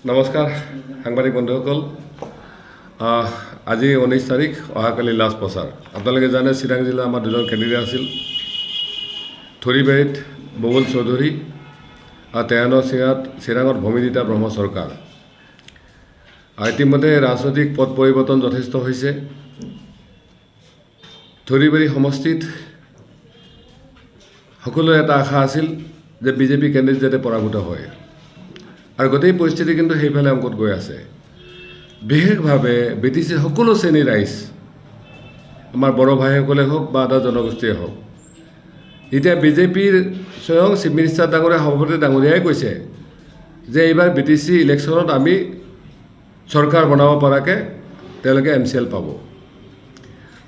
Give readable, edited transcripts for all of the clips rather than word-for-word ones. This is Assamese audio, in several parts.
নমস্কাৰ সাংবাদিক বন্ধুসকল আজি 19 তাৰিখ অহাকালি লাষ্ট প্ৰচাৰ আপোনালোকে জানে চিৰাং জিলা আমাৰ দুজন কেণ্ডিডেট আছিল থৰিবাৰীত ববুল চৌধুৰী আৰু 93 চিৰাঙত ভূমিদিতা ব্ৰহ্ম চৰকাৰ ইতিমধ্যে ৰাজনৈতিক পথ পৰিৱৰ্তন যথেষ্ট হৈছে থৰিবাৰী সমষ্টিত সকলোৰে এটা আশা আছিল যে বিজেপি কেণ্ডিডেট যাতে পৰাভূত হয় আৰু গোটেই পৰিস্থিতি কিন্তু সেইফালে অংকত গৈ আছে বিশেষভাৱে বিটিচিৰ সকলো শ্ৰেণীৰ ৰাইজ আমাৰ বড়ো ভাইসকলে হওক বা আদা জনগোষ্ঠীয়ে হওক এতিয়া বিজেপিৰ স্বয়ং চিফ মিনিষ্টাৰ ডাঙৰীয়া সভাপতি ডাঙৰীয়াই কৈছে যে এইবাৰ বিটিচি ইলেকশ্যনত আমি চৰকাৰ বনাব পৰাকৈ তেওঁলোকে MCL পাব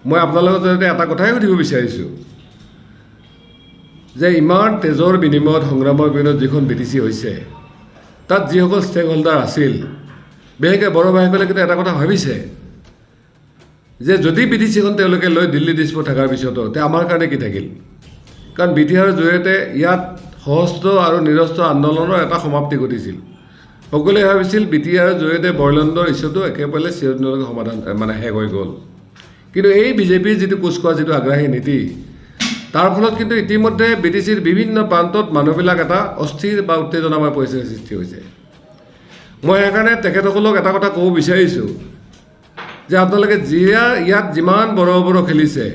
মই আপোনালোকৰ জৰিয়তে এটা কথাই সুধিব বিচাৰিছোঁ যে ইমান তেজৰ বিনিময়ত সংগ্ৰামৰ বিনিময়ত যিখন বিটিচি হৈছে তাত যিসকল ষ্টেক হোল্ডাৰ আছিল বিশেষকৈ বড়ো ভাইসকলে কিন্তু এটা কথা ভাবিছে যে যদি বিটিচিখন তেওঁলোকে লৈ দিল্লী দিছপুৰ থকাৰ পিছতো তে আমাৰ কাৰণে কি থাকিল কাৰণ বিটিআৰৰ জৰিয়তে ইয়াত সহস্ৰ আৰু নিৰস্ত্ৰ আন্দোলনৰ এটা সমাপ্তি ঘটিছিল সকলোৱে ভাবিছিল বিটিআৰৰ জৰিয়তে বড়োলেণ্ডৰ ইছ্যুটো একেবাৰে চিৰদিনলৈকে সমাধান শেষ হৈ গ'ল কিন্তু এই বিজেপিৰ যিটো কুচকোৱা যিটো আগ্ৰাহী নীতি তাৰ ফলত কিন্তু ইতিমধ্যে বিটিচিৰ বিভিন্ন প্ৰান্তত মানুহবিলাক এটা অস্থিৰ বা উত্তেজনাময় পৰিস্থিতিৰ সৃষ্টি হৈছে মই সেইকাৰণে তেখেতসকলক এটা কথা ক'ব বিচাৰিছোঁ যে আপোনালোকে ইয়াত যিমান বড়ো খেলিছে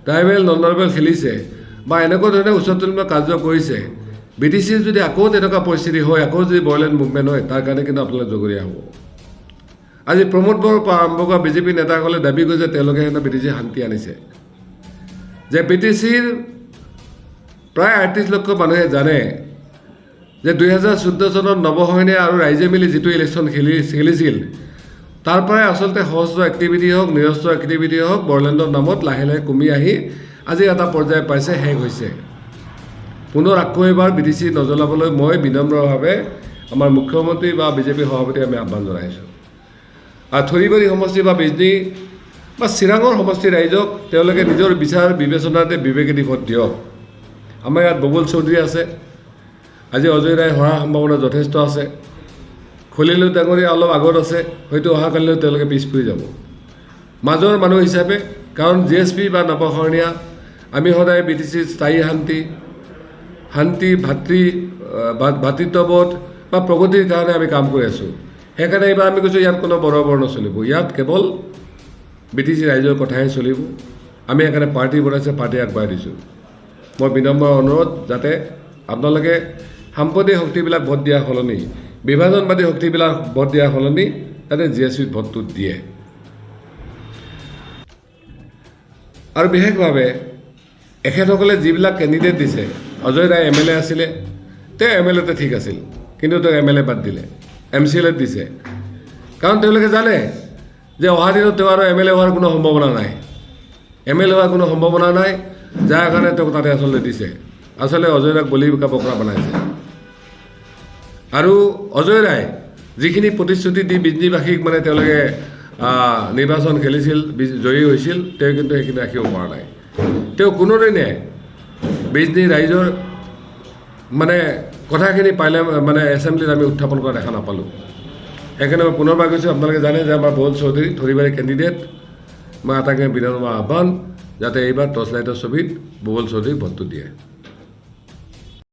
ট্ৰাইবেল নন ট্ৰাইবেল খেলিছে বা এনেকুৱা ধৰণে উচ্চতলীয় কাৰ্য কৰিছে বিটিচিৰ যদি আকৌ তেনেকুৱা পৰিস্থিতি হয় আকৌ যদি বড়োলেণ্ড মুভমেণ্ট হয় তাৰ কাৰণে কিন্তু আপোনালোক জগৰীয়া হ'ব আজি প্ৰমোদ বড়োৰ পৰা আৰম্ভ কৰা বিজেপি নেতাসকলে দাবী কৰিছে তেওঁলোকে সিহঁতৰ বিটিচিৰ শান্তি আনিছে যে বিটিচিৰ প্ৰায় 38 লক্ষ মানুহে জানে যে 2014 চনত নৱসৈন্যে আৰু ৰাইজে মিলি যিটো ইলেকশ্যন খেলিছিল তাৰ পৰাই আচলতে সহস্ৰ এক্টিভিটি হওক নিৰস্ত্ৰ এক্টিভিটি হওক বড়োলেণ্ডৰ নামত লাহে লাহে কমি আহি আজি এটা পৰ্যায় পাইছে শেষ হৈছে পুনৰ আকৌ এবাৰ বিটিচি নজ্বলাবলৈ মই বিনম্ৰভাৱে আমাৰ মুখ্যমন্ত্ৰী বা বিজেপি সভাপতি আমি আহ্বান জনাইছোঁ আৰু থৰিবাৰী সমষ্টি বা বিজনী বা চিৰাঙৰ সমষ্টিৰ ৰাইজক তেওঁলোকে নিজৰ বিচাৰ বিবেচনাতে বিবেকেদি ভোট দিয়ক আমাৰ ইয়াত ববুল চৌধুৰী আছে আজি অজয় ৰায় হোৱাৰ সম্ভাৱনা যথেষ্ট আছে খলিলু ডাঙৰীয়া অলপ আগত আছে হয়তো অহাকালিলৈ তেওঁলোকে পিছ পৰি যাব মাজৰ মানুহ হিচাপে কাৰণ GSP বা নৱসৰণীয়া আমি সদায় বিটিচিৰ স্থায়ী শান্তি ভাতৃত্ববোধ বা প্ৰগতিৰ কাৰণে আমি কাম কৰি আছোঁ সেইকাৰণে এইবাৰ আমি কৈছোঁ ইয়াত কোনো বড়ো নচলিব ইয়াত কেৱল বিটিচি ৰাইজৰ কথাহে চলিব আমি সেইকাৰণে পাৰ্টি বনাইছে পাৰ্টি আগবঢ়াই দিছোঁ মই বিনম্ৰ অনুৰোধ যাতে আপোনালোকে সাম্প্ৰদায়িক শক্তিবিলাক ভোট দিয়াৰ সলনি বিভাজনবাদী শক্তিবিলাক ভোট দিয়াৰ সলনি যাতে GSPত ভোটটো দিয়ে আৰু বিশেষভাৱে এখেতসকলে যিবিলাক কেণ্ডিডেট দিছে অজয় ৰায় MLA আছিলে তেওঁ MLAতে ঠিক আছিল কিন্তু তেওঁ MLA বাদ দিলে MCLত দিছে কাৰণ তেওঁলোকে জানে যে অহা দিনত তেওঁ আৰু MLA হোৱাৰ কোনো সম্ভাৱনা নাই MLA হোৱাৰ কোনো সম্ভাৱনা নাই যাৰ কাৰণে তেওঁক তাতে আচলতে দিছে আচলতে অজয় ৰায়ক বলি বকৰা বনাইছে আৰু অজয় ৰায় যিখিনি প্ৰতিশ্ৰুতি দি বিজনীবাসীক তেওঁলোকে নিৰ্বাচন খেলিছিল জয়ী হৈছিল তেওঁ কিন্তু সেইখিনি ৰাখিব পৰা নাই তেওঁ কোনোদিনে বিজনী ৰাইজৰ কথাখিনি এছেম্বলিত আমি উত্থাপন কৰা দেখা নাপালোঁ সেইকাৰণে মই পুনৰবাৰ কৈছোঁ আপোনালোকে জানে যে আমাৰ ববুল চৌধুৰী থৰিবাৰী কেণ্ডিডেট মই আটাইকে বিনম্ৰ আহ্বান যাতে এইবাৰ টৰ্চ লাইটৰ ছবিত ববুল চৌধুৰীক ভোটটো দিয়ে